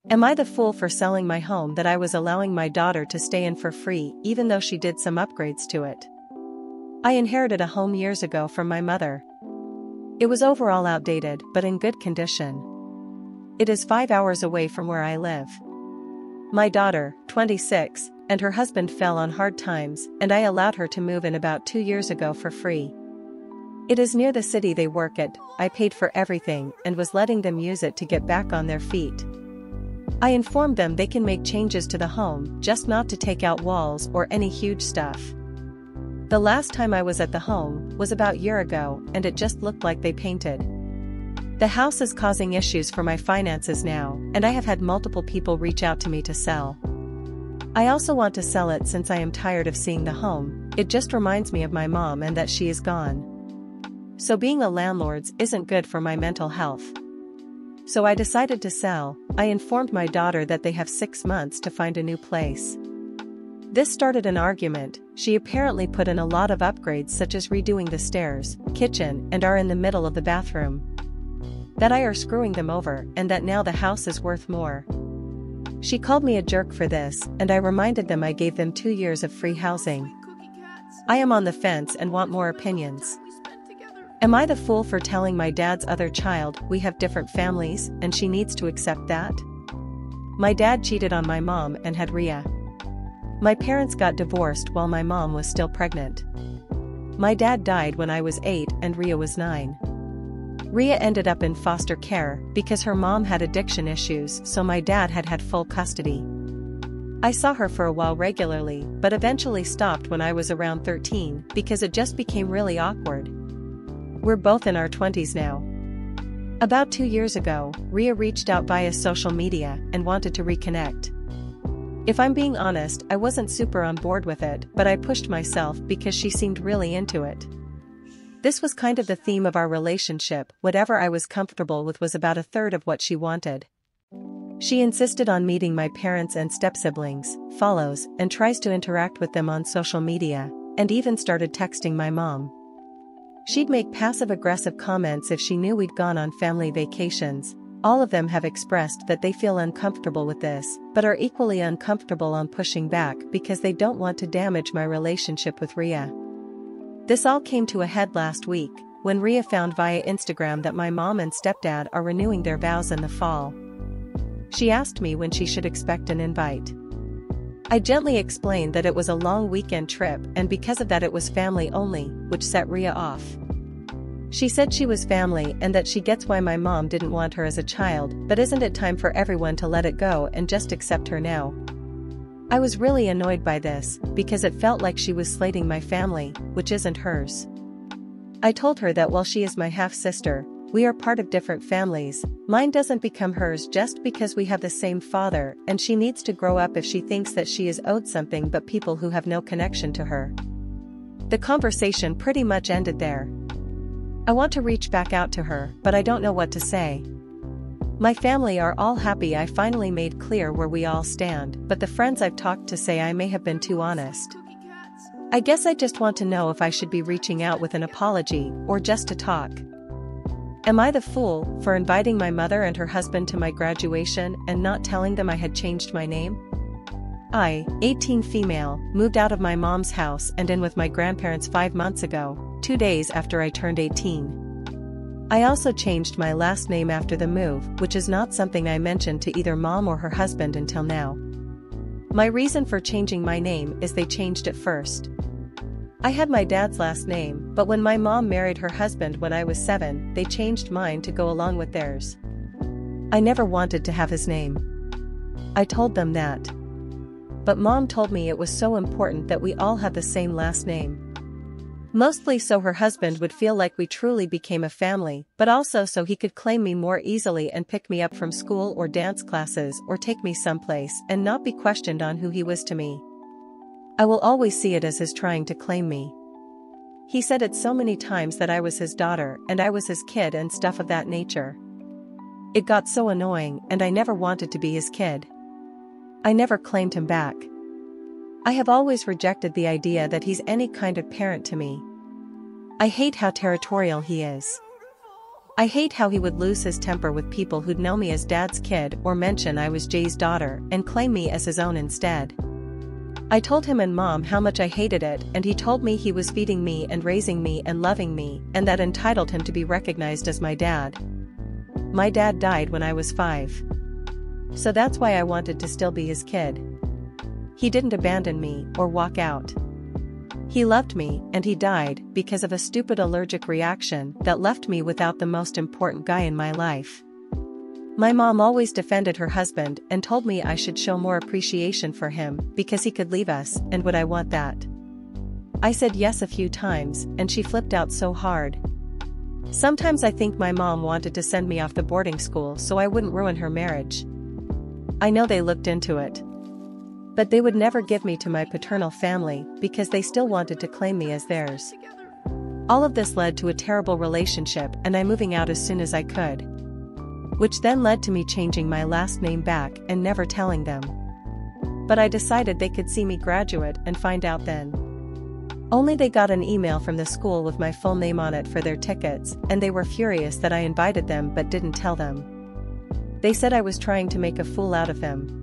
Am I the fool for selling my home that I was allowing my daughter to stay in for free even though she did some upgrades to it? I inherited a home years ago from my mother. It was overall outdated but in good condition. It is 5 hours away from where I live. My daughter, 26, and her husband fell on hard times, and I allowed her to move in about 2 years ago for free. It is near the city they work at. I paid for everything and was letting them use it to get back on their feet. I informed them they can make changes to the home, just not to take out walls or any huge stuff. The last time I was at the home was about a year ago, and it just looked like they painted. The house is causing issues for my finances now, and I have had multiple people reach out to me to sell. I also want to sell it since I am tired of seeing the home. It just reminds me of my mom and that she is gone. So being a landlord isn't good for my mental health. So I decided to sell. I informed my daughter that they have 6 months to find a new place. This started an argument. She apparently put in a lot of upgrades such as redoing the stairs, kitchen, and are in the middle of the bathroom. That I are screwing them over and that now the house is worth more. She called me a jerk for this, and I reminded them I gave them 2 years of free housing. I am on the fence and want more opinions. Am I the fool for telling my dad's other child we have different families and she needs to accept that? My dad cheated on my mom and had Ria. My parents got divorced while my mom was still pregnant. My dad died when I was 8 and Ria was 9. Ria ended up in foster care because her mom had addiction issues, so my dad had full custody. I saw her for a while regularly, but eventually stopped when I was around 13 because it just became really awkward. We're both in our 20s now. About 2 years ago, Ria reached out via social media and wanted to reconnect. If I'm being honest, I wasn't super on board with it, but I pushed myself because she seemed really into it. This was kind of the theme of our relationship. Whatever I was comfortable with was about a third of what she wanted. She insisted on meeting my parents and step-siblings, follows and tries to interact with them on social media, and even started texting my mom. She'd make passive-aggressive comments if she knew we'd gone on family vacations. All of them have expressed that they feel uncomfortable with this, but are equally uncomfortable on pushing back because they don't want to damage my relationship with Ria. This all came to a head last week, when Ria found via Instagram that my mom and stepdad are renewing their vows in the fall. She asked me when she should expect an invite. I gently explained that it was a long weekend trip and because of that it was family only, which set Ria off. She said she was family and that she gets why my mom didn't want her as a child, but isn't it time for everyone to let it go and just accept her now? I was really annoyed by this, because it felt like she was slating my family, which isn't hers. I told her that while she is my half-sister, we are part of different families. Mine doesn't become hers just because we have the same father, and she needs to grow up if she thinks that she is owed something but people who have no connection to her. The conversation pretty much ended there. I want to reach back out to her, but I don't know what to say. My family are all happy I finally made clear where we all stand, but the friends I've talked to say I may have been too honest. I guess I just want to know if I should be reaching out with an apology, or just to talk. Am I the fool for inviting my mother and her husband to my graduation and not telling them I had changed my name? I, 18 female, moved out of my mom's house and in with my grandparents 5 months ago, 2 days after I turned 18. I also changed my last name after the move, which is not something I mentioned to either mom or her husband until now. My reason for changing my name is they changed it first. I had my dad's last name, but when my mom married her husband when I was 7, they changed mine to go along with theirs. I never wanted to have his name. I told them that. But mom told me it was so important that we all have the same last name. Mostly so her husband would feel like we truly became a family, but also so he could claim me more easily and pick me up from school or dance classes or take me someplace and not be questioned on who he was to me. I will always see it as his trying to claim me. He said it so many times that I was his daughter and I was his kid and stuff of that nature. It got so annoying and I never wanted to be his kid. I never claimed him back. I have always rejected the idea that he's any kind of parent to me. I hate how territorial he is. I hate how he would lose his temper with people who'd know me as Dad's kid or mention I was Jay's daughter and claim me as his own instead. I told him and Mom how much I hated it, and he told me he was feeding me and raising me and loving me, and that entitled him to be recognized as my dad. My dad died when I was 5. So that's why I wanted to still be his kid. He didn't abandon me or walk out. He loved me, and he died because of a stupid allergic reaction that left me without the most important guy in my life. My mom always defended her husband and told me I should show more appreciation for him because he could leave us, and would I want that? I said yes a few times, and she flipped out so hard. Sometimes I think my mom wanted to send me off the boarding school so I wouldn't ruin her marriage. I know they looked into it. But they would never give me to my paternal family because they still wanted to claim me as theirs. All of this led to a terrible relationship and I moving out as soon as I could. Which then led to me changing my last name back and never telling them. But I decided they could see me graduate and find out then. Only they got an email from the school with my full name on it for their tickets, and they were furious that I invited them but didn't tell them. They said I was trying to make a fool out of them.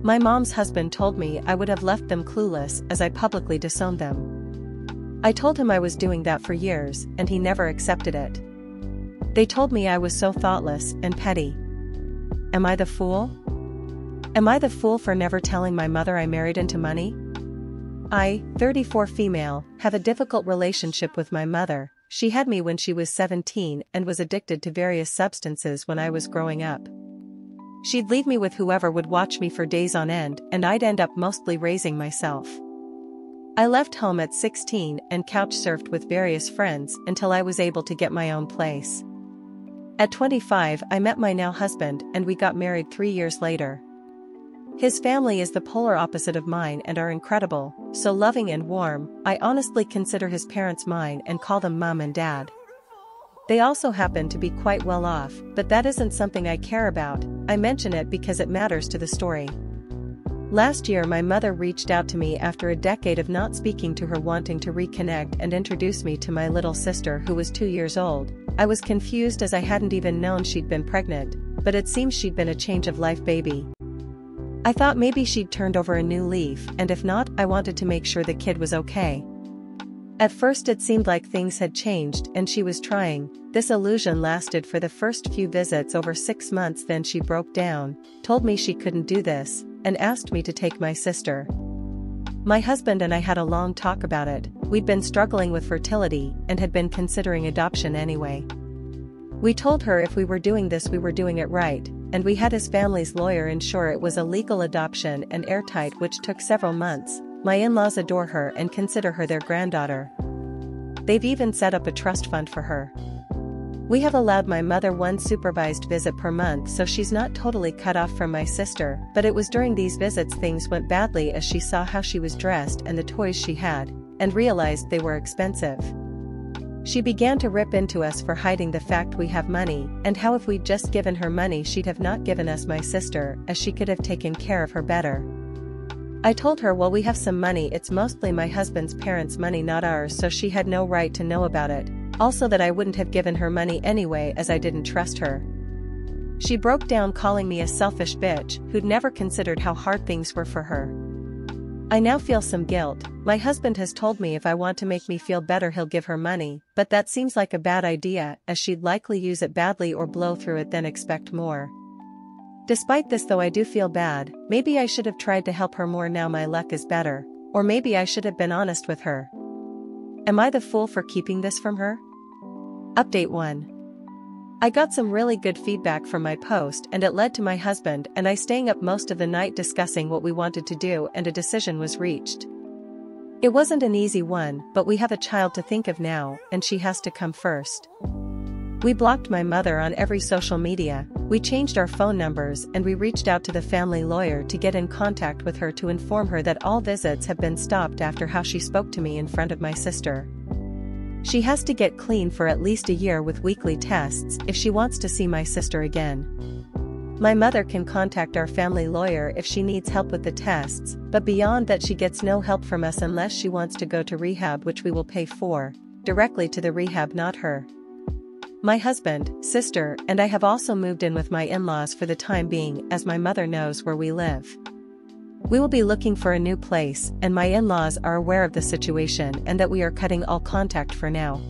My mom's husband told me I would have left them clueless as I publicly disowned them. I told him I was doing that for years, and he never accepted it. They told me I was so thoughtless and petty. Am I the fool? Am I the fool for never telling my mother I married into money? I, 34 female, have a difficult relationship with my mother. She had me when she was 17 and was addicted to various substances when I was growing up. She'd leave me with whoever would watch me for days on end, and I'd end up mostly raising myself. I left home at 16 and couch surfed with various friends until I was able to get my own place. At 25, I met my now husband and we got married 3 years later. His family is the polar opposite of mine and are incredible, so loving and warm. I honestly consider his parents mine and call them Mom and Dad. They also happen to be quite well off, but that isn't something I care about. I mention it because it matters to the story. Last year my mother reached out to me after a decade of not speaking to her, wanting to reconnect and introduce me to my little sister who was 2 years old. I was confused as I hadn't even known she'd been pregnant, but it seems she'd been a change of life baby. I thought maybe she'd turned over a new leaf, and if not, I wanted to make sure the kid was okay. At first it seemed like things had changed and she was trying. This illusion lasted for the first few visits over 6 months, then she broke down, told me she couldn't do this, and asked me to take my sister. My husband and I had a long talk about it. We'd been struggling with fertility and had been considering adoption anyway. We told her if we were doing this we were doing it right, and we had his family's lawyer ensure it was a legal adoption and airtight, which took several months. My in-laws adore her and consider her their granddaughter. They've even set up a trust fund for her. We have allowed my mother 1 supervised visit per month, so she's not totally cut off from my sister, but it was during these visits things went badly as she saw how she was dressed and the toys she had, and realized they were expensive. She began to rip into us for hiding the fact we have money, and how if we'd just given her money she'd have not given us my sister, as she could have taken care of her better. I told her, well, we have some money, it's mostly my husband's parents' money, not ours, so she had no right to know about it. Also that I wouldn't have given her money anyway as I didn't trust her. She broke down, calling me a selfish bitch who'd never considered how hard things were for her. I now feel some guilt. My husband has told me if I want to make me feel better he'll give her money, but that seems like a bad idea as she'd likely use it badly or blow through it then expect more. Despite this though I do feel bad. Maybe I should have tried to help her more now my luck is better, or maybe I should have been honest with her. Am I the fool for keeping this from her? Update 1. I got some really good feedback from my post and it led to my husband and I staying up most of the night discussing what we wanted to do, and a decision was reached. It wasn't an easy one, but we have a child to think of now and she has to come first. We blocked my mother on every social media, we changed our phone numbers, and we reached out to the family lawyer to get in contact with her to inform her that all visits have been stopped after how she spoke to me in front of my sister. She has to get clean for at least a year with weekly tests if she wants to see my sister again. My mother can contact our family lawyer if she needs help with the tests, but beyond that she gets no help from us unless she wants to go to rehab, which we will pay for, directly to the rehab, not her. My husband, sister, and I have also moved in with my in-laws for the time being, as my mother knows where we live. We will be looking for a new place, and my in-laws are aware of the situation and that we are cutting all contact for now.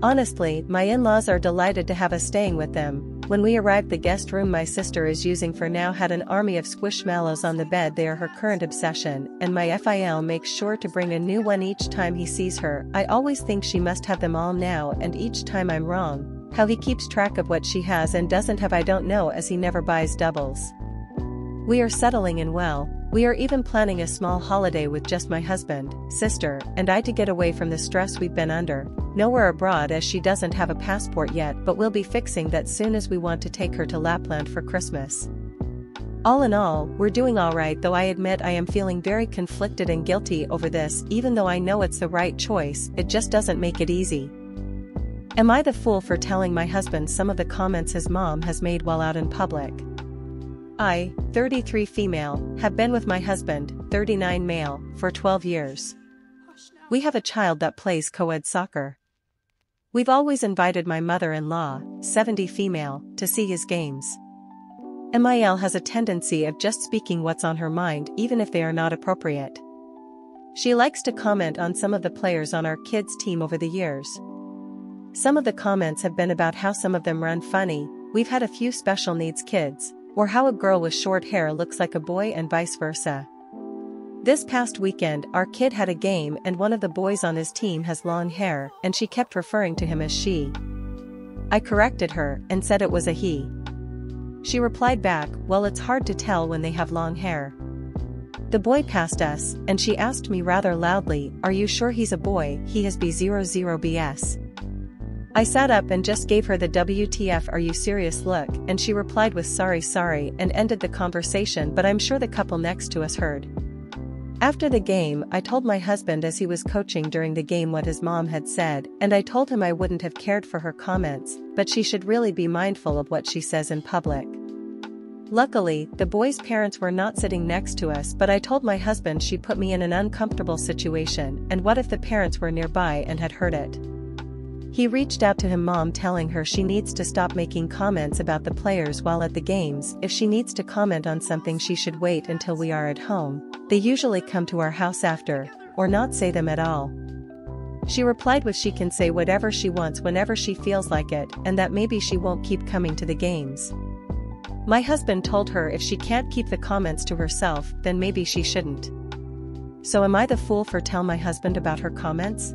Honestly, my in-laws are delighted to have us staying with them. When we arrived, the guest room my sister is using for now had an army of squishmallows on the bed. They are her current obsession, and my FIL makes sure to bring a new one each time he sees her. I always think she must have them all now, and each time I'm wrong. How he keeps track of what she has and doesn't have I don't know, as he never buys doubles. We are settling in well. We are even planning a small holiday with just my husband, sister, and I to get away from the stress we've been under. Nowhere abroad, as she doesn't have a passport yet, but we'll be fixing that soon, as we want to take her to Lapland for Christmas. All in all, we're doing alright, though I admit I am feeling very conflicted and guilty over this. Even though I know it's the right choice, it just doesn't make it easy. Am I the fool for telling my husband some of the comments his mom has made while out in public? I, 33 female, have been with my husband, 39 male, for 12 years. We have a child that plays co-ed soccer. We've always invited my mother-in-law, 70 female, to see his games. MIL has a tendency of just speaking what's on her mind, even if they are not appropriate. She likes to comment on some of the players on our kids' team over the years. Some of the comments have been about how some of them run funny. We've had a few special needs kids, or how a girl with short hair looks like a boy and vice versa. This past weekend, our kid had a game and one of the boys on his team has long hair, and she kept referring to him as she. I corrected her and said it was a he. She replied back, well, it's hard to tell when they have long hair. The boy passed us, and she asked me rather loudly, are you sure he's a boy? He has B00 BS. I sat up and just gave her the WTF are you serious look, and she replied with sorry and ended the conversation, but I'm sure the couple next to us heard. After the game, I told my husband as he was coaching during the game what his mom had said, and I told him I wouldn't have cared for her comments, but she should really be mindful of what she says in public. Luckily, the boy's parents were not sitting next to us, but I told my husband she put me in an uncomfortable situation, and what if the parents were nearby and had heard it? He reached out to him mom, telling her she needs to stop making comments about the players while at the games. If she needs to comment on something, she should wait until we are at home. They usually come to our house after, or not say them at all. She replied with she can say whatever she wants whenever she feels like it, and that maybe she won't keep coming to the games. My husband told her if she can't keep the comments to herself, then maybe she shouldn't. So am I the fool for telling my husband about her comments?